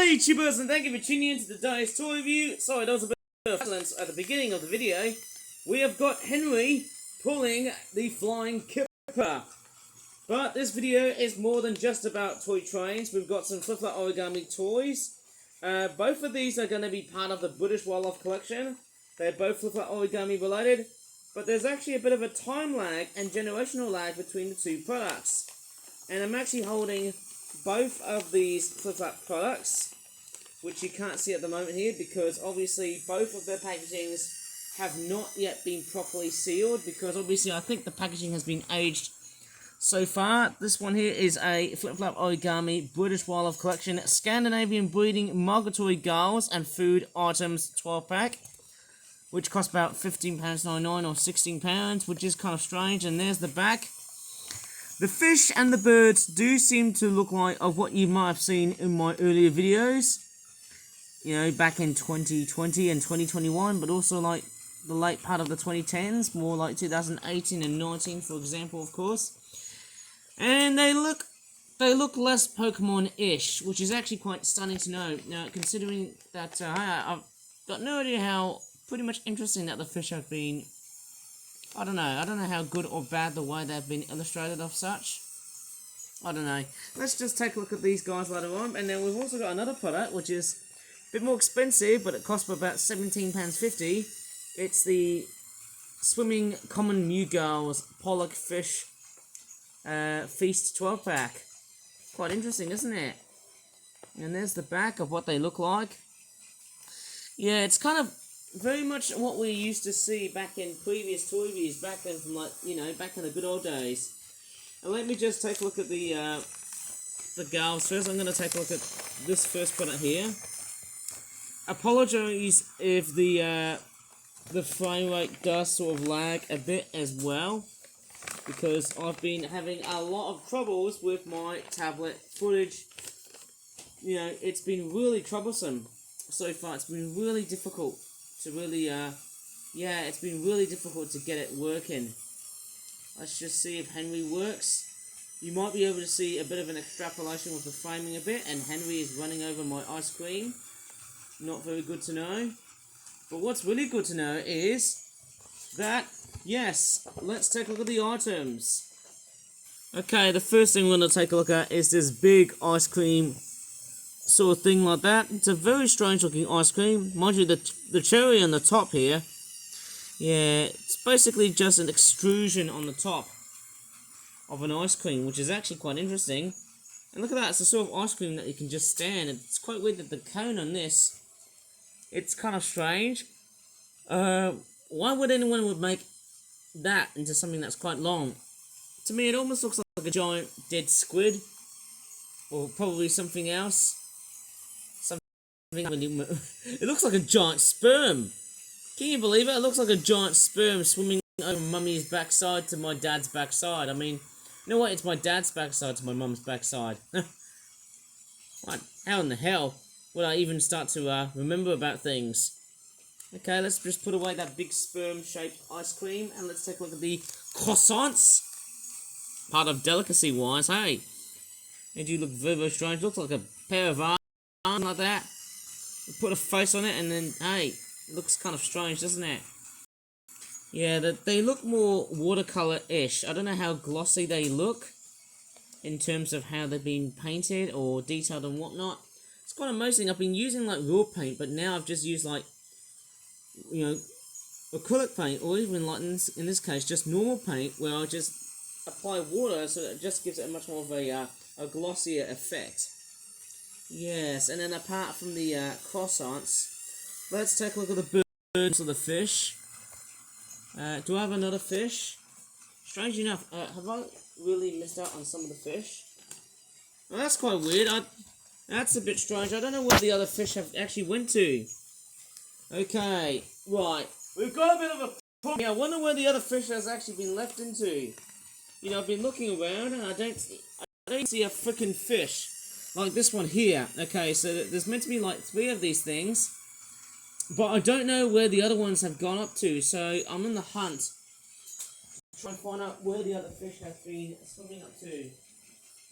Hey YouTubers, and thank you for tuning in to the Dice Toy Review. Sorry, there was a bit of silence at the beginning of the video. We have got Henry pulling the Flying Kipper. But this video is more than just about toy trains. We've got some flip-flop origami toys. Both of these are going to be part of the British Wildlife Collection. They're both flip-flop origami related. But there's actually a bit of a time lag and generational lag between the two products. And I'm actually holding both of these flip-flop products, which you can't see at the moment here because obviously both of their packagings have not yet been properly sealed, because obviously I think the packaging has been aged so far. This one here is a flip-flop origami British Wildlife Collection Scandinavian breeding migratory gulls and food items 12 pack, which costs about £15.99 or £16, which is kind of strange. And there's the back. The fish and the birds do seem to look like of what you might have seen in my earlier videos, you know, back in 2020 and 2021, but also like the late part of the 2010s, more like 2018 and 19, for example, of course. And they look less Pokemon-ish, which is actually quite stunning to know. Now, considering that I've got no idea how pretty much interesting that the fish have been. I don't know how good or bad the way they've been illustrated of such. I don't know. Let's just take a look at these guys later on. And then we've also got another product, which is a bit more expensive, but it costs about £17.50. It's the Swimming Common Mew Gulls Pollock Fish Feast 12 pack. Quite interesting, isn't it? And there's the back of what they look like. Yeah, it's kind of very much what we used to see back in previous toy reviews, back in from, like, you know, back in the good old days. And let me just take a look at the gulls first. I'm going to take a look at this first product here. Apologies if the frame rate does sort of lag a bit as well, because I've been having a lot of troubles with my tablet footage. You know, it's been really troublesome so far. It's been really difficult to really, it's been really difficult to get it working. Let's just see if Henry works. You might be able to see a bit of an extrapolation with the framing a bit, and Henry is running over my ice cream. Not very good to know. But what's really good to know is that, yes, let's take a look at the items. Okay, the first thing we're going to take a look at is this big ice cream sort of thing like that. It's a very strange looking ice cream. Mind you, the cherry on the top here, yeah, it's basically just an extrusion on the top of an ice cream, which is actually quite interesting. And look at that, it's the sort of ice cream that you can just stand. It's quite weird that the cone on this, it's kind of strange. Why would anyone would make that into something that's quite long? To me, it almost looks like a giant dead squid, or probably something else. It looks like a giant sperm. Can you believe it? It looks like a giant sperm swimming over mummy's backside to my dad's backside. I mean, you know what? It's my dad's backside to my mum's backside. What? How in the hell would I even start to remember about things? Okay, let's just put away that big sperm-shaped ice cream, and let's take a look at the croissants. Part of delicacy-wise, hey. They do look very, very strange. Looks like a pair of arms like that. We put a face on it, and then, hey, it looks kind of strange, doesn't it? Yeah, they look more watercolor-ish. I don't know how glossy they look in terms of how they've been painted or detailed and whatnot. It's quite amazing. I've been using like raw paint, but now I've just used like, you know, acrylic paint, or even like in this case, just normal paint, where I just apply water, so it just gives it a much more of a glossier effect. Yes, and then apart from the croissants, let's take a look at the birds or the fish. Do I have another fish? Strange enough, have I really missed out on some of the fish? Well, that's quite weird. That's a bit strange. I don't know where the other fish have actually went to. Okay, right. We've got a bit of a problem here. I wonder where the other fish has actually been left into. You know, I've been looking around and I don't see a freaking fish like this one here. Okay, so there's meant to be like 3 of these things, but I don't know where the other ones have gone up to. So I'm in the hunt to try and find out where the other fish have been swimming up to.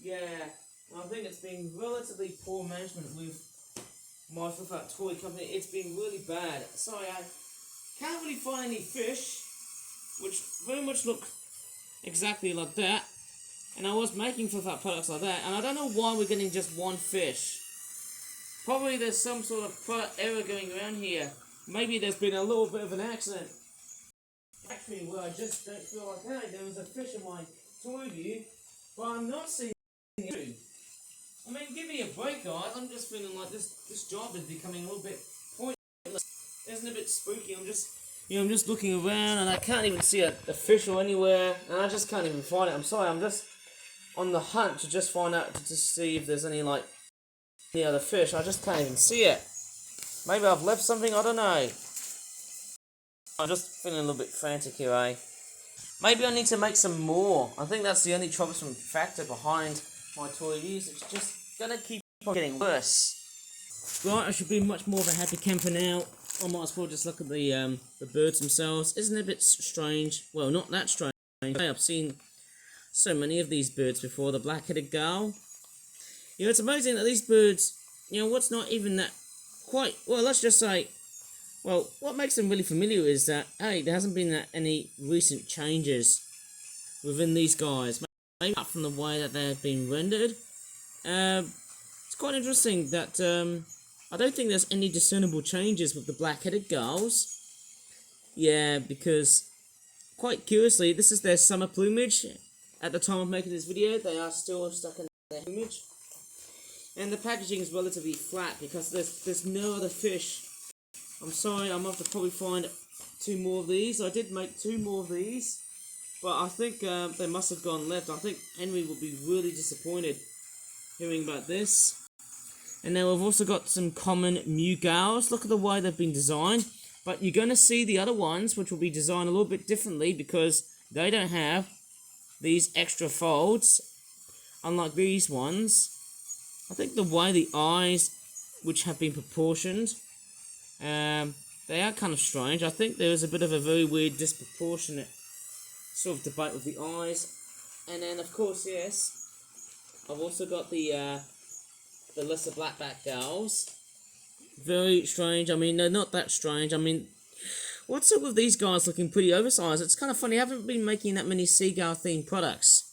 Yeah, I think it's been relatively poor management with my Flip-Out Toy Company, it's been really bad. Sorry, I can't really find any fish, which very much look exactly like that. And I was making Flip-Out products like that, and I don't know why we're getting just one fish. Probably there's some sort of product error going around here. Maybe there's been a little bit of an accident. Factory where I just don't feel like, hey, there was a fish in my toy view, but I'm not seeing it. I mean, give me a break, guys. I'm just feeling like this job is becoming a little bit pointless. Isn't it a bit spooky? I'm just looking around and I can't even see a fish or anywhere, and I just can't even find it. I'm sorry, I'm just on the hunt to just find out, to just see if there's any other fish. I just can't even see it. Maybe I've left something, I don't know. I'm just feeling a little bit frantic here, eh? Maybe I need to make some more. I think that's the only troublesome factor behind my toy reviews. It's just gonna keep on getting worse. Right, I should be much more of a happy camper now. I might as well just look at the birds themselves. Isn't it a bit strange? Well, not that strange. I've seen so many of these birds before. The black-headed gull. You know, it's amazing that these birds, you know, what's not even that quite, well, let's just say, well, what makes them really familiar is that, hey, there hasn't been any recent changes within these guys. Maybe apart from the way that they have been rendered. It's quite interesting that I don't think there's any discernible changes with the black-headed gulls. Yeah, because, quite curiously, this is their summer plumage. At the time of making this video, they are still stuck in their plumage. And the packaging is relatively flat because there's no other fish. I'm sorry, I'm going to have to probably find 2 more of these. I did make 2 more of these, but I think they must have gone left. I think Henry will be really disappointed hearing about this. And now we've also got some common Mew gulls. Look at the way they've been designed. But you're going to see the other ones, which will be designed a little bit differently because they don't have these extra folds, unlike these ones. I think the way the eyes, which have been proportioned, they are kind of strange. I think there is a bit of a very weird disproportionate sort of debate with the eyes. And then, of course, yes, I've also got the lesser blackback gulls. Very strange. I mean, they're not that strange. I mean, what's up with these guys looking pretty oversized? It's kind of funny. I haven't been making that many seagull themed products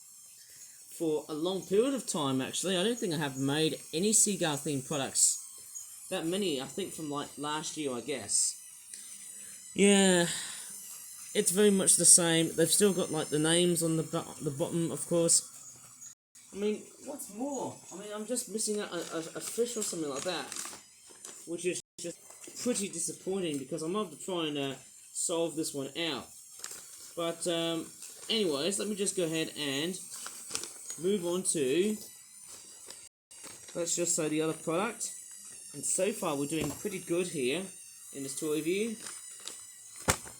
for a long period of time, actually. I don't think I have made any seagull themed products that many. I think from like last year, I guess. Yeah, it's very much the same. They've still got like the names on the bottom, of course. I mean, what's more? I mean, I'm just missing out a fish or something like that, which is just pretty disappointing because I'm going to try and solve this one out. But anyways, let me just go ahead and move on to, let's just say, the other product. And so far we're doing pretty good here in this toy review.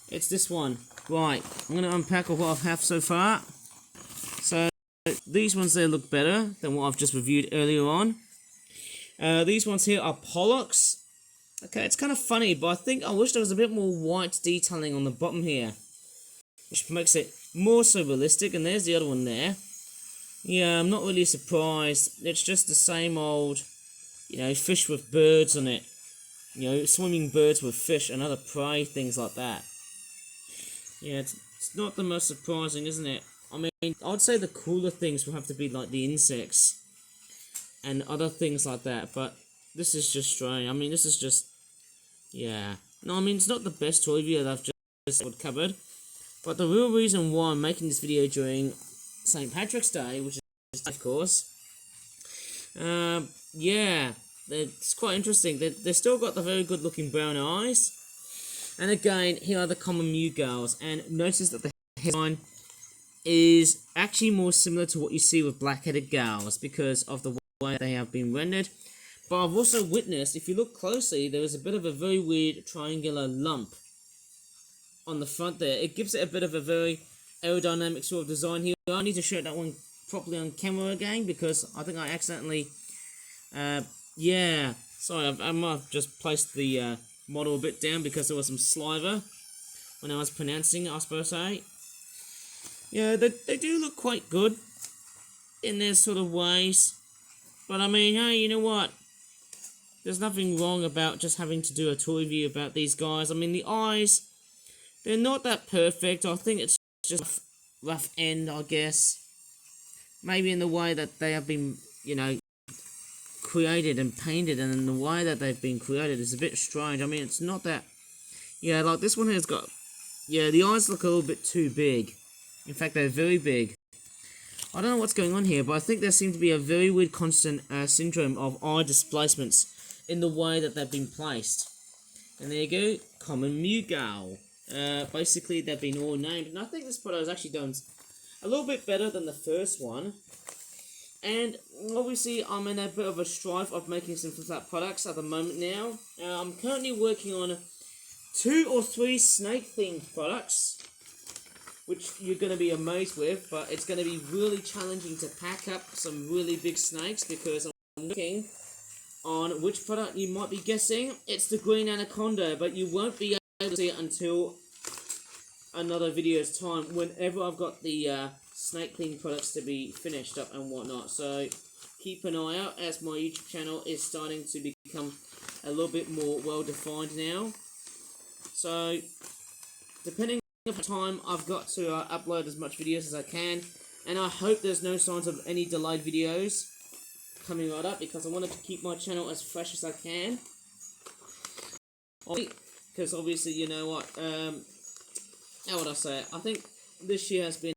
It's this one. Right, I'm going to unpack what I have so far. So these ones there look better than what I've just reviewed earlier on. These ones here are Pollux. Okay, it's kind of funny, but I wish there was a bit more white detailing on the bottom here, which makes it more so realistic. And there's the other one there. Yeah, I'm not really surprised. It's just the same old, you know, fish with birds on it. You know, swimming birds with fish and other prey, things like that. Yeah, it's not the most surprising, isn't it? I mean, I'd say the cooler things will have to be like the insects and other things like that, but this is just strange. I mean, this is just, yeah. No, I mean, it's not the best toy review that I've just covered, but the real reason why I'm making this video during St. Patrick's Day, which is, of course, yeah, it's quite interesting. They've still got the very good looking brown eyes, and again, here are the common Mew gulls, and notice that the design is actually more similar to what you see with black-headed gulls because of the way they have been rendered. But I've also witnessed, if you look closely, there is a bit of a very weird triangular lump on the front there. It gives it a bit of a very aerodynamic sort of design here. I need to show that one properly on camera again because I think I accidentally, yeah, sorry, I might have just placed the model a bit down because there was some saliva when I was pronouncing it, I suppose to say. Yeah, they do look quite good in their sort of ways. But I mean, hey, you know what? there's nothing wrong about just having to do a tour review about these guys. I mean, the eyes, they're not that perfect. I think it's just rough end, I guess. Maybe in the way that they have been, you know, created and painted, and in the way that they've been created is a bit strange. I mean, it's not that, yeah, like this one has got, yeah, the eyes look a little bit too big. In fact, they're very big. I don't know what's going on here, but I think there seems to be a very weird constant syndrome of eye displacements in the way that they've been placed. And there you go, Common Mughal. Basically, they've been all named, and I think this product has actually done a little bit better than the first one. And obviously, I'm in a bit of a strife of making some flat products at the moment now. I'm currently working on 2 or 3 snake-themed products, which you're going to be amazed with, but it's going to be really challenging to pack up some really big snakes, because I'm working on which product you might be guessing. It's the Green Anaconda, but you won't be able to see it until another video's time, whenever I've got the snake cleaning products to be finished up and whatnot. So keep an eye out, as my YouTube channel is starting to become a little bit more well defined now. So depending on the time, I've got to upload as much videos as I can, and I hope there's no signs of any delayed videos coming right up, because I wanted to keep my channel as fresh as I can. Because obviously, you know what, how would I say it? I think this year has been,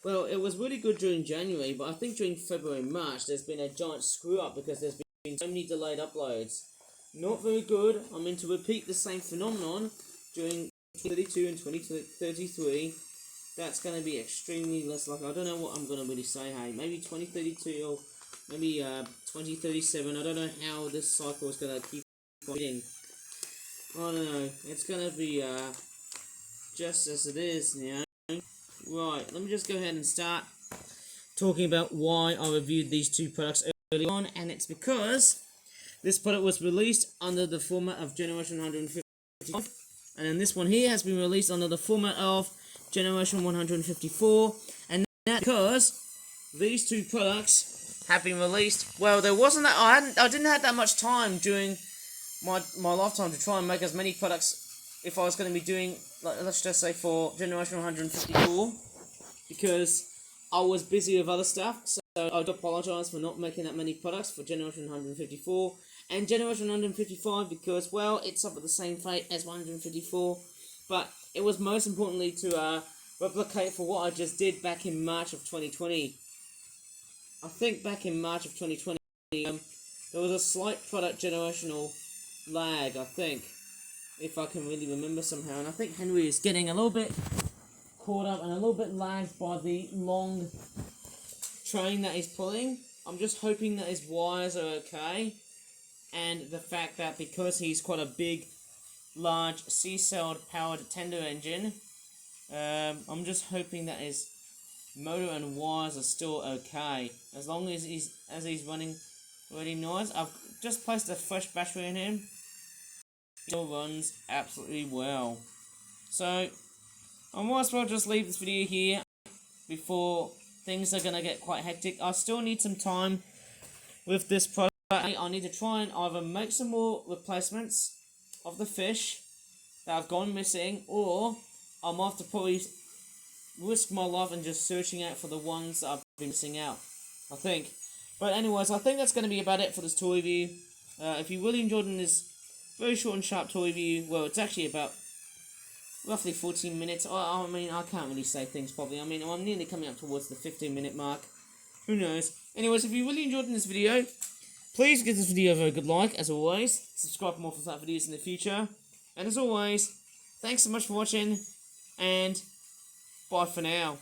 well, it was really good during January, but I think during February and March, there's been a giant screw up, because there's been so many delayed uploads. Not very good. I mean, to repeat the same phenomenon during 2032 and 2033, that's going to be extremely less likely. I don't know what I'm going to really say, hey, maybe 2032 or maybe 2037. I don't know how this cycle is going to keep hitting. I don't know. It's going to be just as it is now. Right, let me just go ahead and start talking about why I reviewed these 2 products early on, and it's because this product was released under the format of Generation 155, and then this one here has been released under the format of Generation 154, and that's because these 2 products have been released. Well, there wasn't that, I didn't have that much time during my lifetime to try and make as many products if I was going to be doing, like, let's just say for Generation 154, because I was busy with other stuff. So I do apologise for not making that many products for Generation 154 and Generation 155, because, well, it's up at the same fate as 154, but it was most importantly to replicate for what I just did back in March of 2020. I think back in March of 2020, there was a slight product generational lag, I think, if I can really remember somehow, and I think Henry is getting a little bit caught up and a little bit lagged by the long train that he's pulling. I'm just hoping that his wires are okay, and the fact that because he's quite a big, large C-cell powered tender engine, I'm just hoping that his motor and wires are still okay. As long as he's running really nice. I've just placed a fresh battery in him. Still runs absolutely well. So I might as well just leave this video here before things are gonna get quite hectic. I still need some time with this product. I need to try and either make some more replacements of the fish that have gone missing, or I might have to probably risk my life and just searching out for the ones that I've been missing out, I think. But anyways, I think that's going to be about it for this toy review. If you really enjoyed this very short and sharp toy review, well, it's actually about roughly 14 minutes. I mean, I can't really say things properly. I mean, I'm nearly coming up towards the 15-minute mark. Who knows? Anyways, if you really enjoyed this video, please give this video a very good like, as always. Subscribe for more flat videos in the future. And as always, thanks so much for watching, and bye for now.